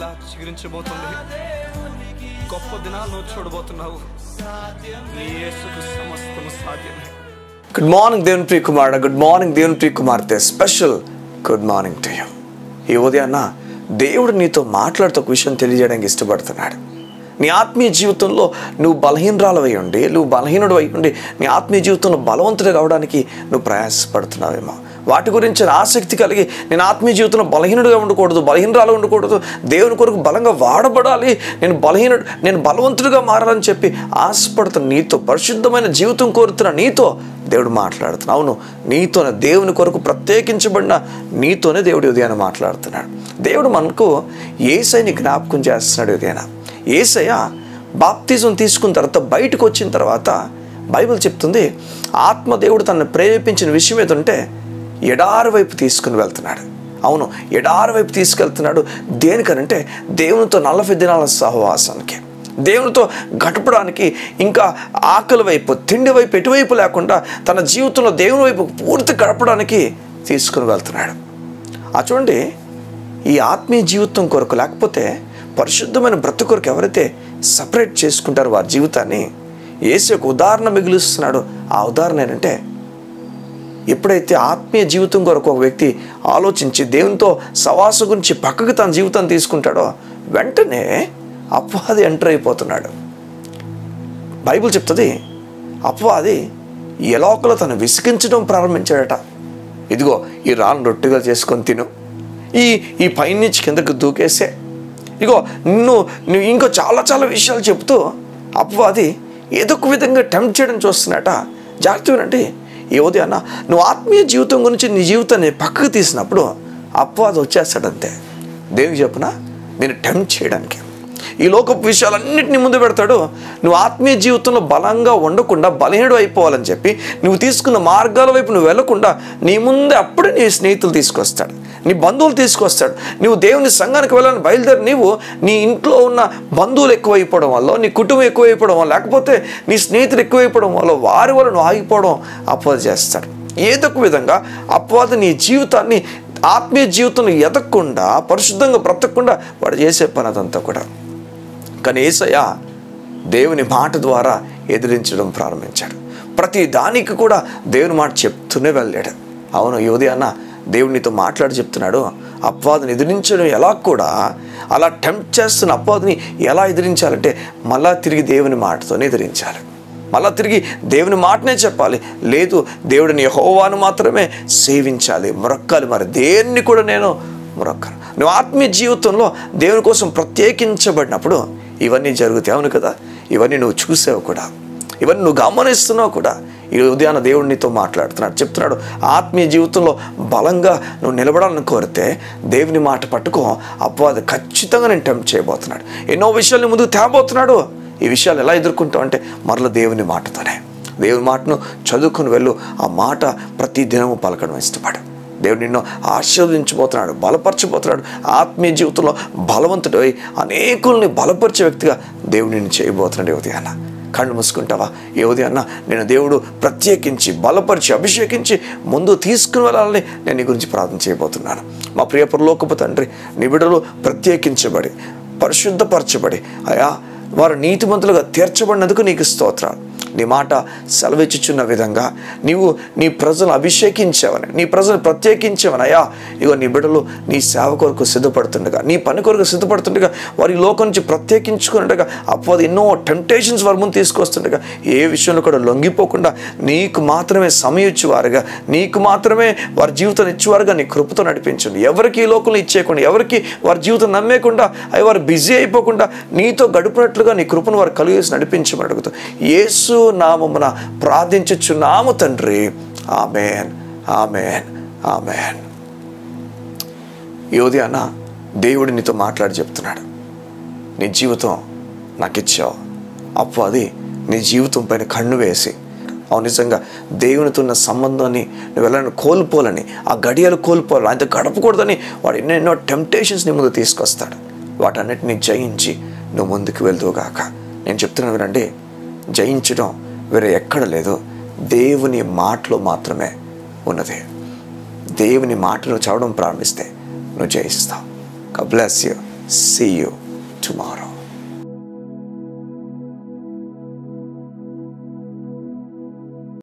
మరలా చిగురించబోతుంది. గొప్ప దినాలను చూడబోతున్నావు. నీ యేసుకు సమస్తము సాధ్యమే. గుడ్ మార్నింగ్ దేవుని ప్రియ కుమారుడా, గుడ్ మార్నింగ్ దేవుని ప్రియ కుమార్తె. Special good morning to you. ఈ ఉదయాన్న దేవుడు నీతో మాట్లాడుతూ ఒక విషయం తెలియజేయడానికి ఇష్టపడుతున్నాడు. నీ ఆత్మీయ జీవితంలో నువ్వు బలహీనరాలవై ఉండి, నువ్వు బలహీనుడు అయి ఉండి నీ ఆత్మీయ జీవితంలో బలవంతుడు కావడానికి నువ్వు ప్రయాసపడుతున్నావేమో, వాటి గురించి ఆసక్తి కలిగి నేను ఆత్మీయ జీవితంలో బలహీనుడిగా ఉండకూడదు, బలహీనరాలు ఉండకూడదు, దేవుని కొరకు బలంగా వాడబడాలి, నేను బలవంతుడిగా మారాలని చెప్పి ఆశపడుతున్న నీతో, పరిశుద్ధమైన జీవితం కోరుతున్న నీతో దేవుడు మాట్లాడుతున్నాడు. అవును, నీతోనే, దేవుని కొరకు ప్రత్యేకించబడిన నీతోనే దేవుడు ఉదయాన్ని మాట్లాడుతున్నాడు. దేవుడు మనకు యేసయ్యని జ్ఞాపకం చేస్తున్నాడు. ఉదయాన యేసయ్య బాప్తిజం తీసుకున్న తర్వాత బయటకు వచ్చిన తర్వాత బైబిల్ చెప్తుంది, ఆత్మదేవుడు తనను ప్రేరేపించిన విషయం ఏదంటే ఎడారి వైపు తీసుకుని వెళ్తున్నాడు. అవును, ఎడారి వైపు తీసుకెళ్తున్నాడు. దేనికనంటే దేవునితో 40 దినాల సహవాసానికి, దేవునితో గడపడానికి, ఇంకా ఆకలి వైపు, తిండి వైపు, ఎటువైపు లేకుండా తన జీవితంలో దేవుని వైపు పూర్తి గడపడానికి తీసుకుని వెళ్తున్నాడు. చూడండి, ఈ ఆత్మీయ జీవితం కొరకు, లేకపోతే పరిశుద్ధమైన బ్రతుకు కొరకు ఎవరైతే సపరేట్ చేసుకుంటారో వారి జీవితాన్ని యేసు ఒక ఉదాహరణ మిగులుస్తున్నాడు. ఆ ఉదాహరణ ఏంటంటే, ఎప్పుడైతే ఆత్మీయ జీవితం కొరకు ఒక వ్యక్తి ఆలోచించి దేవునితో సవాసు గురించి పక్కకు తన జీవితాన్ని తీసుకుంటాడో వెంటనే అపవాది ఎంటర్ అయిపోతున్నాడు. బైబిల్ చెప్తుంది, అపవాది ఎలాకలో తను విసిగించడం ప్రారంభించాడట. ఇదిగో ఈ రాళ్ళను రొట్టెగా చేసుకొని తిను, ఈ పైనుంచి కిందకు దూకేసే, ఇగో నువ్వు ఇంకో చాలా చాలా విషయాలు చెప్తూ అపవాది ఏదో ఒక విధంగా టెంప్ట్ చేయడం చూస్తున్నట. జాగ్రత్తగా అంటే ఏ ఉదయాన్న నువ్వు ఆత్మీయ జీవితం గురించి నీ జీవితాన్ని పక్కకు తీసినప్పుడు అపవాది వచ్చేస్తాడంతే. దేవునికి చెప్పున నేను టెంప్ట్ చేయడానికి ఈ లోకపు విషయాలన్నింటినీ ముందు పెడతాడు. నువ్వు ఆత్మీయ జీవితంలో బలంగా ఉండకుండా బలహీనుడు అయిపోవాలని చెప్పి నువ్వు తీసుకున్న మార్గాల వైపు నువ్వు వెళ్లకుండా నీ ముందే అప్పుడే నీ స్నేహితులు తీసుకొస్తాడు, నీ బంధువులు తీసుకొస్తాడు. నువ్వు దేవుని సంఘానికి వెళ్ళాలని బయలుదేరి నీవు నీ ఇంట్లో ఉన్న బంధువులు ఎక్కువైపోవడం వల్ల, నీ కుటుంబం ఎక్కువైపోవడం వల్ల, లేకపోతే నీ స్నేహితులు ఎక్కువైపోవడం వల్ల వారి వల్ల నువ్వు ఆగిపోవడం అపవాది చేస్తాడు. ఏదో ఒక విధంగా అపవాది నీ జీవితాన్ని, ఆత్మీయ జీవితంలో ఎదగకుండా, పరిశుద్ధంగా బ్రతకకుండా వాడు చేసే పని అదంతా కూడా. కానీ యేసయ్య దేవుని మాట ద్వారా ఎదిరించడం ప్రారంభించాడు. ప్రతి దానికి కూడా దేవుని మాట చెప్తూనే వెళ్ళాడు. అవును, ఈ ఉదయాన్న దేవునితో మాట్లాడి చెప్తున్నాడు, అపవాదిని ఎదిరించడం ఎలా కూడా, అలా టెంప్ట్ చేస్తున్న అపవాదిని ఎలా ఎదిరించాలంటే మళ్ళా తిరిగి దేవుని మాటతోనే ఎదిరించాలి, మళ్ళా తిరిగి దేవుని మాటనే చెప్పాలి. లేదు, దేవుడిని యెహోవాను మాత్రమే సేవించాలి, మొరక్కాలి, మరి దేన్ని కూడా నేను మొరక్కను. నువ్వు ఆత్మీయ జీవితంలో దేవుని కోసం ప్రత్యేకించబడినప్పుడు ఇవన్నీ జరుగుతాయి. అవును కదా, ఇవన్నీ నువ్వు చూసావు కూడా, ఇవన్నీ నువ్వు గమనిస్తున్నావు కూడా. ఈ ఉదయాన దేవుడు నీతో మాట్లాడుతున్నాడు, చెప్తున్నాడు, ఆత్మీయ జీవితంలో బలంగా నువ్వు నిలబడాలని కోరితే దేవుని మాట పట్టుకో. అపవాది ఖచ్చితంగా నేను టెంప్ట్ చేయబోతున్నాడు, ఎన్నో విషయాల్ని ముందుకు తేబోతున్నాడు. ఈ విషయాలు ఎలా ఎదుర్కొంటావు అంటే మరలా దేవుని మాటతోనే. దేవుని మాటను చదువుకుని వెళ్ళు, ఆ మాట ప్రతి దినము పలకడం ఇష్టపడు. దేవుడు నిన్ను ఆశీర్వదించబోతున్నాడు, బలపరచబోతున్నాడు. ఆత్మీయ జీవితంలో బలవంతుడై అనేకుల్ని బలపరిచే వ్యక్తిగా దేవుడు నిన్ను చేయబోతున్నాడు. ఈ ఉదయాన్న కళ్ళు మూసుకుంటావా? ఈ ఉదయాన్న నేను దేవుడు ప్రత్యేకించి, బలపరిచి, అభిషేకించి ముందు తీసుకుని వెళ్ళాలని నేను నీ గురించి ప్రార్థన చేయబోతున్నాను. మా ప్రియ పరలోకపు తండ్రి, నీ బిడ్డలు ప్రత్యేకించబడి, పరిశుద్ధపరచబడి, అయా వారు నీతిమంతులుగా తీర్చబడినందుకు నీకు స్తోత్రాలు. నీ మాట సెలవిచ్చుచున్న విధంగా నీవు నీ ప్రజలను అభిషేకించావని, నీ ప్రజలను ప్రత్యేకించావని, అయ్యా ఇగో నీ బిడ్డలు నీ సేవ కొరకు సిద్ధపడుతుండగా, నీ పని కొరకు సిద్ధపడుతుండగా, వారి లోకం నుంచి ప్రత్యేకించుకున్నట్టుగా అపవాది ఎన్నో టెంప్టేషన్స్ వారి ముందు తీసుకొస్తుండగా ఏ విషయంలో కూడా లొంగిపోకుండా నీకు మాత్రమే సమయం ఇచ్చేవారుగా, నీకు మాత్రమే వారి జీవితాన్ని ఇచ్చేవారుగా నీ కృపతో నడిపించండి. ఎవరికి ఈ లోకంలో ఇచ్చేయకుండా, ఎవరికి వారి జీవితం నమ్మేయకుండా, అవి వారు బిజీ అయిపోకుండా నీతో గడుపునట్లుగా నీ కృపను వారు కలిగేసి నడిపించమని అడుగుతాం. యేసు నామమున ప్రార్థించుచున్నాము తండ్రి, ఆమేన్, ఆమేన్, ఆమేన్. ఈ ఉదయాన దేవుడు నీతో మాట్లాడి చెప్తున్నాడు, నీ జీవితం నాకు ఇచ్చావు. అపవాది నీ జీవితం పైన కన్ను వేసి, అవును నిజంగా దేవునితో ఉన్న సంబంధాన్ని నువ్వు వెళ్ళని కోల్పోవాలని, ఆ గడియలు కోల్పోవాలని, ఆయనతో గడపకూడదని వాడు ఎన్నెన్నో టెంప్టేషన్స్ నీ ముందు తీసుకొస్తాడు. వాటన్నిటిని జయించి నువ్వు ముందుకు వెళ్తూగాక. నేను చెప్తున్నాను వినండి, జయించడం వేరే ఎక్కడ లేదు, దేవుని మాటలో మాత్రమే ఉన్నది. దేవుని మాటలు చదవడం ప్రారంభిస్తే నువ్వు జయిస్తావు. God bless you. See you tomorrow.